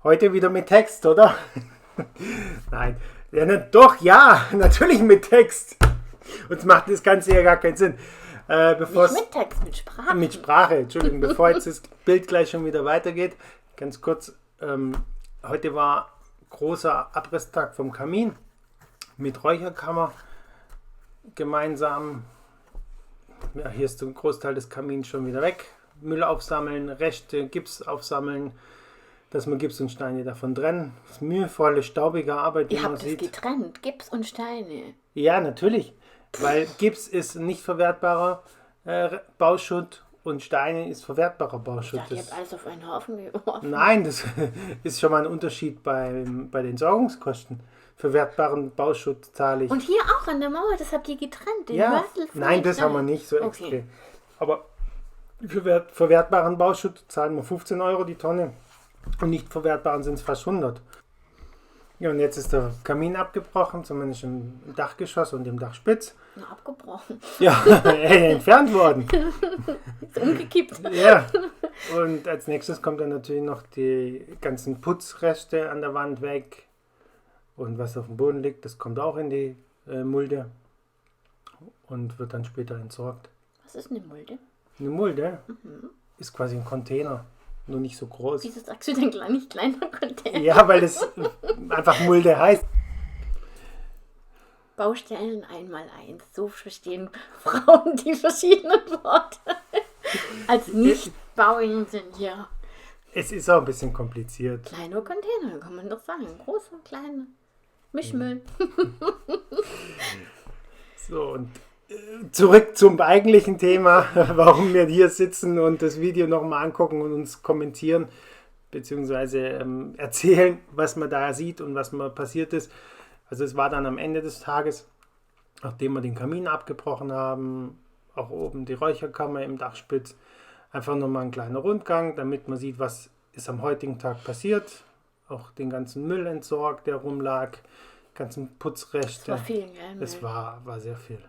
Heute wieder mit Text, oder? Nein. Ja, doch, ja, natürlich mit Text. Uns macht das Ganze ja gar keinen Sinn. Nicht mit Text, mit Sprache. Mit Sprache, Entschuldigung. Bevor jetzt das Bild gleich schon wieder weitergeht, ganz kurz. Heute war großer Abrisstag vom Kamin mit Räucherkammer gemeinsam. Ja, hier ist ein Großteil des Kamins schon wieder weg. Müll aufsammeln, Reste, Gips aufsammeln, dass man Gips und Steine davon trennen. Das ist mühevolle, staubige Arbeit, Ihr habt es getrennt, Gips und Steine. Ja, natürlich, weil Gips ist nicht verwertbarer Bauschutt und Steine ist verwertbarer Bauschutt. Ich dachte, ihr habt alles auf einen Haufen geworfen. Nein, das ist schon mal ein Unterschied bei den Sorgungskosten. Verwertbaren Bauschutt zahle ich. Und hier auch an der Mauer, das habt ihr getrennt. Den Ja, Mörtel von nein, den das haben wir Steinen. nicht so Okay. extrem. Aber für verwertbaren Bauschutt zahlen wir 15 Euro die Tonne. Und nicht verwertbaren sind es fast 100. Ja, und jetzt ist der Kamin abgebrochen, zumindest im Dachgeschoss und im Dachspitz. Na, abgebrochen. Ja, entfernt worden. Ist umgekippt. Ja. Und als nächstes kommt dann natürlich noch die ganzen Putzreste an der Wand weg. Und was auf dem Boden liegt, das kommt auch in die Mulde und wird dann später entsorgt. Was ist eine Mulde? Eine Mulde ist quasi ein Container, nur nicht so groß. Wieso sagst du denn nicht kleiner Container? Ja, weil es einfach Mulde heißt. Baustellen 1x1. So verstehen Frauen die verschiedenen Worte. Als Nicht-Bauingenieur. Es ist auch ein bisschen kompliziert. Kleiner Container, kann man doch sagen. Großer, kleiner. Mischmüll. So, und zurück zum eigentlichen Thema, warum wir hier sitzen und das Video nochmal angucken und uns kommentieren, beziehungsweise erzählen, was man da sieht und was mal passiert ist. Also es war dann am Ende des Tages, nachdem wir den Kamin abgebrochen haben, auch oben die Räucherkammer im Dachspitz, einfach nochmal ein kleiner Rundgang, damit man sieht, was ist am heutigen Tag passiert. Auch den ganzen Müll entsorgt, der rumlag, ganzen Putzreste. Das war viel, gell? Es war sehr viel.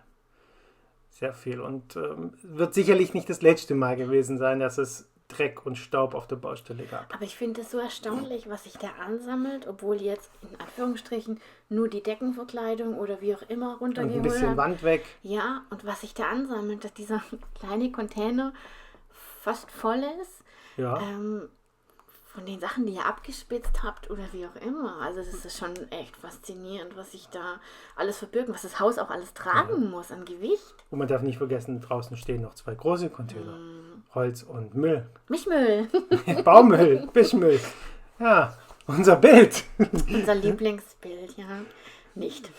Sehr viel. Und wird sicherlich nicht das letzte Mal gewesen sein, dass es Dreck und Staub auf der Baustelle gab. Aber ich finde es so erstaunlich, was sich da ansammelt, obwohl jetzt in Anführungsstrichen nur die Deckenverkleidung oder wie auch immer Und ein runtergeholt bisschen hat. Wand weg. Ja, und was sich da ansammelt, dass dieser kleine Container fast voll ist. Ja. Von den Sachen, die ihr abgespitzt habt oder wie auch immer. Also das ist schon echt faszinierend, was sich da alles verbirgt, was das Haus auch alles tragen muss an Gewicht. Und man darf nicht vergessen, draußen stehen noch 2 große Container. Holz und Müll. Mischmüll. Baumüll, Bischmüll. Ja, unser Bild. Unser Lieblingsbild, ja. Nicht.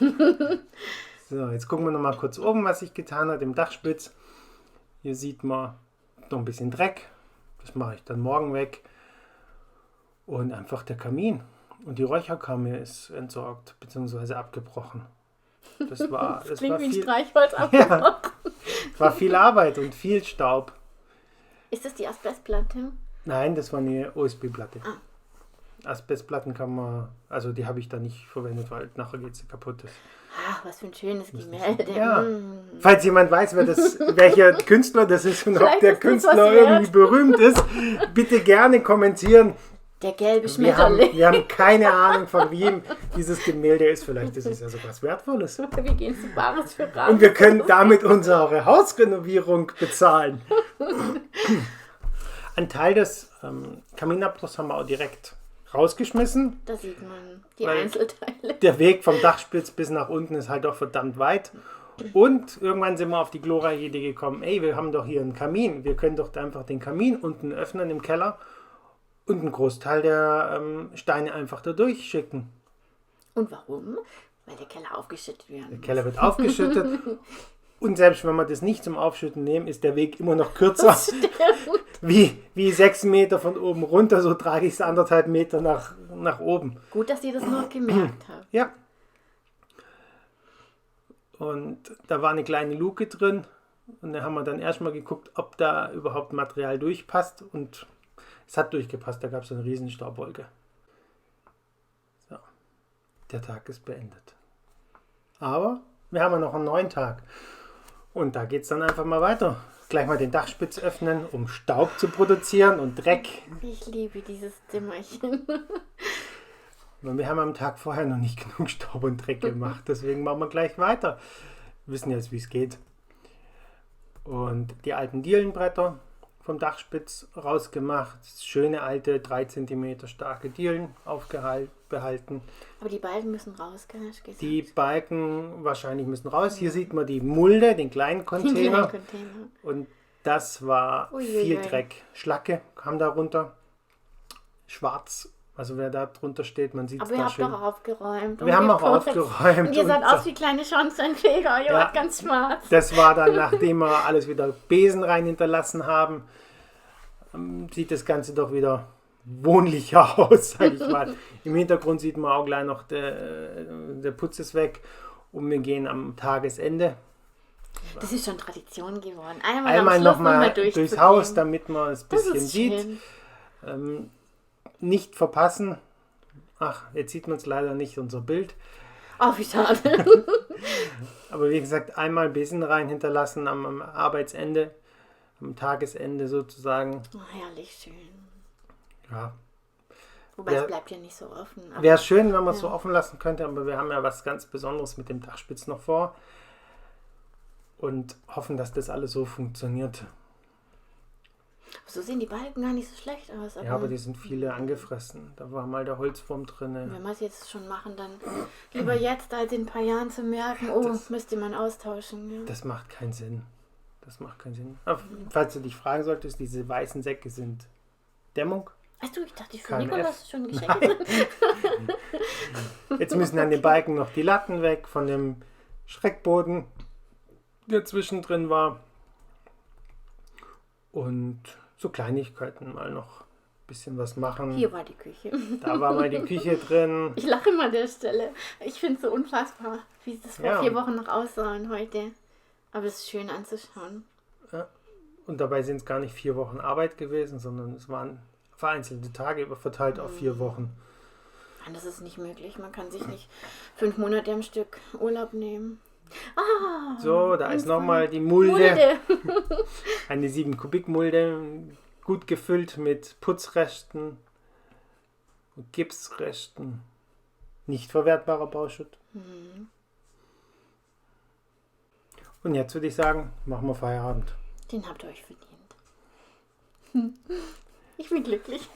So, jetzt gucken wir nochmal kurz oben, was sich getan hat im Dachspitz. Hier sieht man noch ein bisschen Dreck. Das mache ich dann morgen weg. Und einfach der Kamin. Und die Räucherkammer ist entsorgt, beziehungsweise abgebrochen. Das war Klingt wie ein viel, Streichholz abgebrochen. war viel Arbeit und viel Staub. Ist das die Asbestplatte? Nein, das war eine OSB-Platte. Asbestplatten kann man, also die habe ich da nicht verwendet, weil nachher geht sie kaputt. Ach, was für ein schönes Gemälde. Ja. Falls jemand weiß, welcher Künstler das ist und ob Vielleicht der ist das was Künstler wert. irgendwie berühmt ist, bitte gerne kommentieren. Der gelbe Wir haben, Schmetterling. wir haben keine Ahnung, von wem dieses Gemälde ist. Vielleicht ist es ja sogar was Wertvolles. Wir gehen zu Bares für Rahmen. Und wir können damit unsere Hausrenovierung bezahlen. Ein Teil des Kaminabbruchs haben wir auch direkt rausgeschmissen. Da sieht man die Weil- Einzelteile. Der Weg vom Dachspitz bis nach unten ist halt auch verdammt weit. Und irgendwann sind wir auf die glorreiche Idee gekommen, ey, wir haben doch hier einen Kamin. Wir können doch einfach den Kamin unten öffnen im Keller und einen Großteil der Steine einfach da durchschicken. Und warum? Weil der Keller aufgeschüttet wird. Der Keller wird aufgeschüttet. Und selbst wenn wir das nicht zum Aufschütten nehmen, ist der Weg immer noch kürzer. Wie 6 Meter von oben runter, so trage ich es 1,5 Meter nach oben. Gut, dass ihr das noch gemerkt habt. Ja. Und da war eine kleine Luke drin. Und da haben wir dann erstmal geguckt, ob da überhaupt Material durchpasst. Und es hat durchgepasst, da gab es eine riesen Staubwolke. So. Der Tag ist beendet. Aber wir haben ja noch einen neuen Tag. Und da geht es dann einfach mal weiter. Gleich mal den Dachspitz öffnen, um Staub zu produzieren und Dreck. Ich liebe dieses Zimmerchen. Und wir haben am Tag vorher noch nicht genug Staub und Dreck gemacht, deswegen machen wir gleich weiter. Wir wissen jetzt, wie es geht. Und die alten Dielenbretter vom Dachspitz rausgemacht. Schöne alte 3 cm starke Dielen behalten. Aber die Balken müssen raus, gell? Hast du gesagt? Die Balken wahrscheinlich müssen raus. Hier sieht man die Mulde, den kleinen Container. Container. Und das war viel Dreck. Schlacke kam da runter. Schwarz. Also wer da drunter steht, man sieht es Aber ihr da habt schön. doch aufgeräumt. Wir haben auch aufgeräumt. Und ihr seid aus wie kleine Schornsteinfeger. Ihr wart ganz schwarz. Das war dann, nachdem wir alles wieder Besen rein hinterlassen haben, sieht das Ganze doch wieder wohnlicher aus, sag ich mal. Im Hintergrund sieht man auch gleich noch, der Putz ist weg und wir gehen am Tagesende. Das ist schon Tradition geworden. Einmal nochmal durchs Haus, damit man es ein bisschen sieht. Nicht verpassen. Ach, jetzt sieht man es leider nicht, unser Bild. Oh, wie schade. Aber wie gesagt, einmal Besen rein hinterlassen am Arbeitsende, am Tagesende sozusagen. Oh, herrlich schön. Ja. Wobei es bleibt ja nicht so offen. Wäre schön, wenn man es so offen lassen könnte, aber wir haben ja was ganz Besonderes mit dem Dachspitz noch vor und hoffen, dass das alles so funktioniert. So sehen die Balken gar nicht so schlecht aus. Aber die sind viele angefressen. Da war mal der Holzwurm drin. Wenn wir es jetzt schon machen, dann lieber jetzt, als in ein paar Jahren zu merken, müsste man austauschen. Ja. Das macht keinen Sinn. Aber falls du dich fragen solltest, diese weißen Säcke sind Dämmung. Weißt du, ich dachte, für Nikolaus schon Geschenke sind. Jetzt müssen an den Balken noch die Latten weg von dem Schreckboden, der zwischendrin war. Und so Kleinigkeiten mal noch ein bisschen was machen. Hier war die Küche. Da war mal die Küche drin. Ich lache immer an der Stelle. Ich finde es so unfassbar, wie das vor 4 Wochen noch aussah und heute. Aber es ist schön anzuschauen. Ja. Und dabei sind es gar nicht 4 Wochen Arbeit gewesen, sondern es waren vereinzelte Tage verteilt auf 4 Wochen. Das ist nicht möglich. Man kann sich nicht 5 Monate am Stück Urlaub nehmen. So, da ist nochmal die Mulde. Eine 7 Kubik Mulde, gut gefüllt mit Putzresten und Gipsresten. Nicht verwertbarer Bauschutt. Und jetzt würde ich sagen, machen wir Feierabend. Den habt ihr euch verdient. Ich bin glücklich.